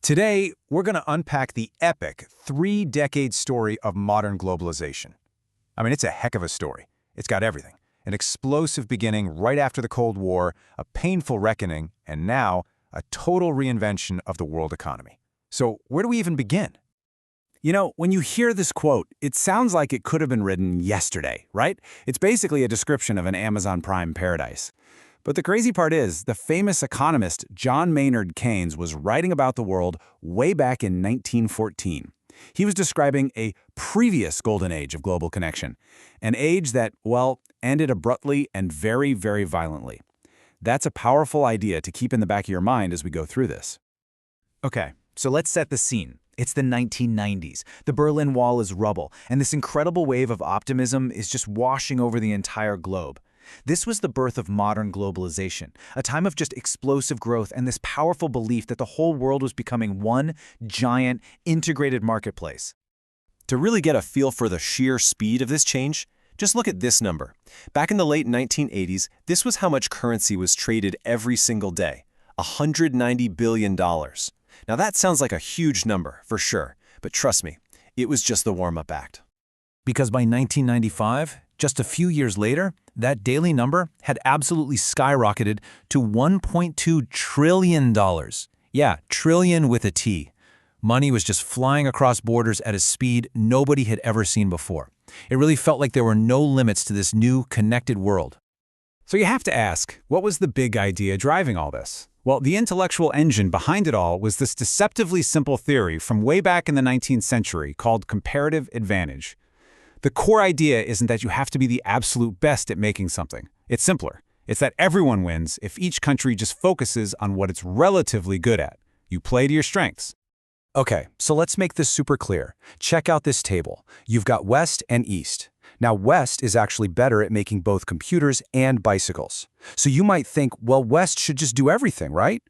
Today, we're going to unpack the epic three-decade story of modern globalization. I mean, it's a heck of a story. It's got everything. An explosive beginning right after the Cold War, a painful reckoning, and now a total reinvention of the world economy. So where do we even begin? You know, when you hear this quote, it sounds like it could have been written yesterday, right? It's basically a description of an Amazon Prime paradise. But the crazy part is, the famous economist John Maynard Keynes was writing about the world way back in 1914. He was describing a previous golden age of global connection, an age that, well, ended abruptly and very, very violently. That's a powerful idea to keep in the back of your mind as we go through this. Okay, so let's set the scene. It's the 1990s. The Berlin Wall is rubble, and this incredible wave of optimism is just washing over the entire globe. This was the birth of modern globalization, a time of just explosive growth and this powerful belief that the whole world was becoming one giant, integrated marketplace. To really get a feel for the sheer speed of this change, just look at this number. Back in the late 1980s, this was how much currency was traded every single day, $190 billion. Now that sounds like a huge number, for sure, but trust me, it was just the warm-up act. Because by 1995, just a few years later, that daily number had absolutely skyrocketed to $1.2 trillion. Yeah, trillion with a T. Money was just flying across borders at a speed nobody had ever seen before. It really felt like there were no limits to this new, connected world. So you have to ask, what was the big idea driving all this? Well, the intellectual engine behind it all was this deceptively simple theory from way back in the 19th century called comparative advantage. The core idea isn't that you have to be the absolute best at making something. It's simpler. It's that everyone wins if each country just focuses on what it's relatively good at. You play to your strengths. Okay, so let's make this super clear. Check out this table. You've got West and East. Now, West is actually better at making both computers and bicycles. So you might think, well, West should just do everything, right?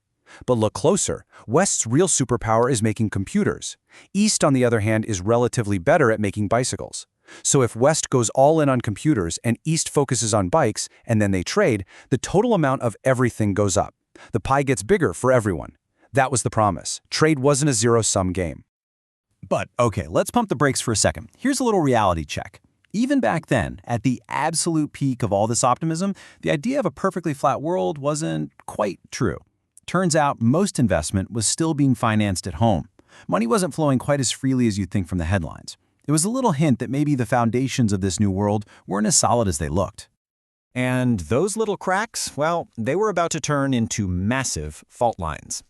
But look closer. West's real superpower is making computers. East, on the other hand, is relatively better at making bicycles. So if West goes all in on computers and East focuses on bikes, and then they trade, the total amount of everything goes up. The pie gets bigger for everyone. That was the promise. Trade wasn't a zero-sum game. But, okay, let's pump the brakes for a second. Here's a little reality check. Even back then, at the absolute peak of all this optimism, the idea of a perfectly flat world wasn't quite true. Turns out most investment was still being financed at home. Money wasn't flowing quite as freely as you'd think from the headlines. It was a little hint that maybe the foundations of this new world weren't as solid as they looked. And those little cracks, well, they were about to turn into massive fault lines.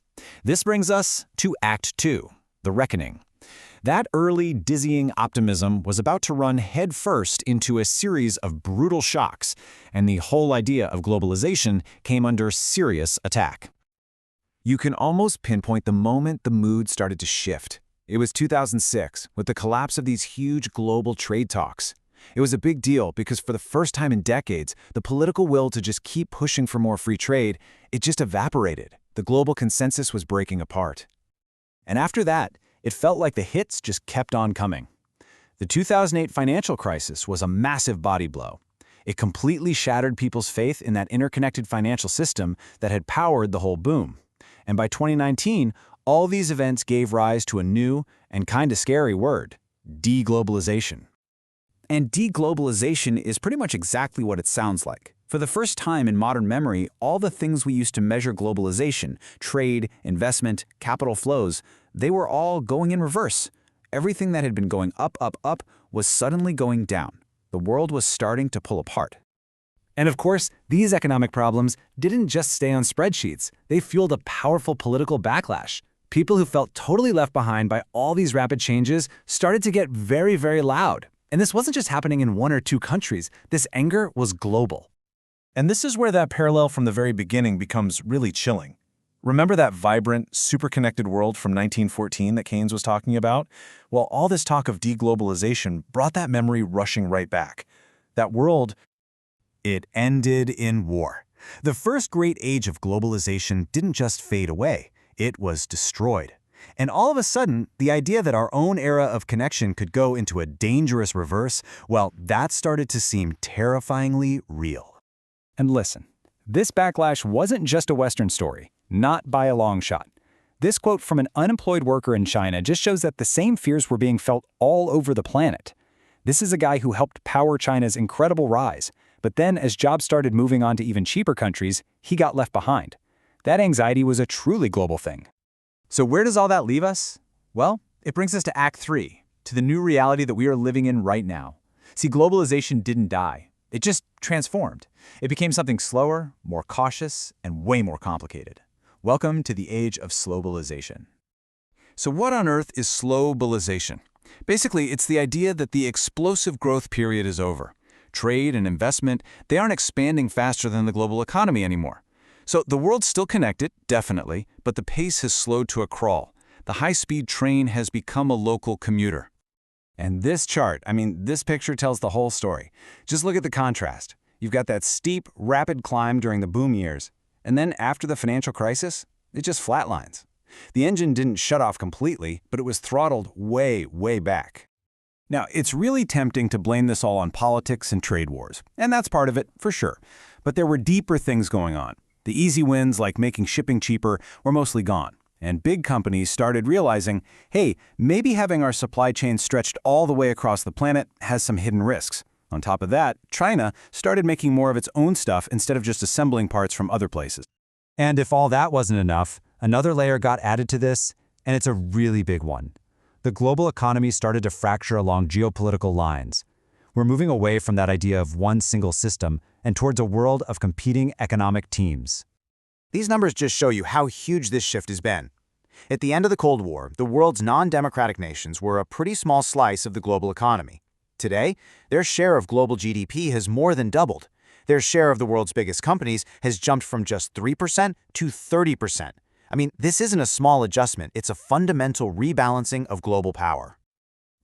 This brings us to Act 2, the reckoning. That early, dizzying optimism was about to run headfirst into a series of brutal shocks, and the whole idea of globalization came under serious attack. You can almost pinpoint the moment the mood started to shift. It was 2006, with the collapse of these huge global trade talks. It was a big deal because for the first time in decades, the political will to just keep pushing for more free trade, it just evaporated. The global consensus was breaking apart. And after that, it felt like the hits just kept on coming. The 2008 financial crisis was a massive body blow. It completely shattered people's faith in that interconnected financial system that had powered the whole boom. And by 2019, all these events gave rise to a new and kind of scary word, deglobalization. And deglobalization is pretty much exactly what it sounds like. For the first time in modern memory, all the things we used to measure globalization, trade, investment, capital flows, they were all going in reverse. Everything that had been going up, up, up was suddenly going down. The world was starting to pull apart. And of course, these economic problems didn't just stay on spreadsheets. They fueled a powerful political backlash. People who felt totally left behind by all these rapid changes started to get very, very loud. And this wasn't just happening in one or two countries. This anger was global. And this is where that parallel from the very beginning becomes really chilling. Remember that vibrant, super-connected world from 1914 that Keynes was talking about? Well, all this talk of deglobalization brought that memory rushing right back. That world, It ended in war. The first great age of globalization didn't just fade away. It was destroyed. And all of a sudden, the idea that our own era of connection could go into a dangerous reverse, well, that started to seem terrifyingly real. And listen, this backlash wasn't just a Western story, not by a long shot. This quote from an unemployed worker in China just shows that the same fears were being felt all over the planet. This is a guy who helped power China's incredible rise, but then as jobs started moving on to even cheaper countries, he got left behind. That anxiety was a truly global thing. So where does all that leave us? Well, it brings us to Act 3, to the new reality that we are living in right now. See, globalization didn't die. It just transformed. It became something slower, more cautious, and way more complicated. Welcome to the age of slowbalisation. So what on earth is slowbalisation? Basically, it's the idea that the explosive growth period is over. Trade and investment, they aren't expanding faster than the global economy anymore. So the world's still connected, definitely, but the pace has slowed to a crawl. The high-speed train has become a local commuter. And this chart, this picture tells the whole story. Just look at the contrast. You've got that steep, rapid climb during the boom years, and then after the financial crisis, it just flatlines. The engine didn't shut off completely, but it was throttled way, way back. Now, it's really tempting to blame this all on politics and trade wars, and that's part of it, for sure. But there were deeper things going on. The easy wins, like making shipping cheaper, were mostly gone. And big companies started realizing, hey, maybe having our supply chain stretched all the way across the planet has some hidden risks. On top of that, China started making more of its own stuff instead of just assembling parts from other places. And if all that wasn't enough, another layer got added to this, and it's a really big one. The global economy started to fracture along geopolitical lines. We're moving away from that idea of one single system and towards a world of competing economic teams. These numbers just show you how huge this shift has been. At the end of the Cold War, the world's non-democratic nations were a pretty small slice of the global economy. Today, their share of global GDP has more than doubled. Their share of the world's biggest companies has jumped from just 3% to 30%. This isn't a small adjustment, it's a fundamental rebalancing of global power.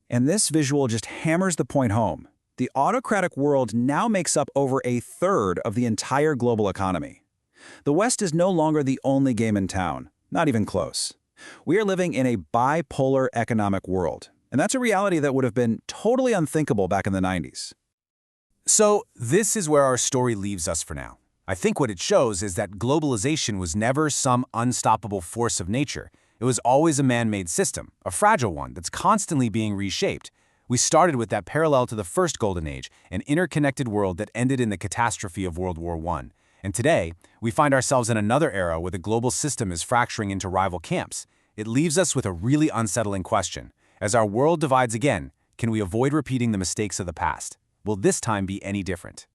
And this visual just hammers the point home. The autocratic world now makes up over a third of the entire global economy. The West is no longer the only game in town, not even close. We are living in a bipolar economic world, and that's a reality that would have been totally unthinkable back in the 90s. So this is where our story leaves us for now. I think what it shows is that globalization was never some unstoppable force of nature. It was always a man-made system, a fragile one that's constantly being reshaped. We started with that parallel to the first golden age, an interconnected world that ended in the catastrophe of World War I. And today, we find ourselves in another era where the global system is fracturing into rival camps. It leaves us with a really unsettling question. As our world divides again, can we avoid repeating the mistakes of the past? Will this time be any different?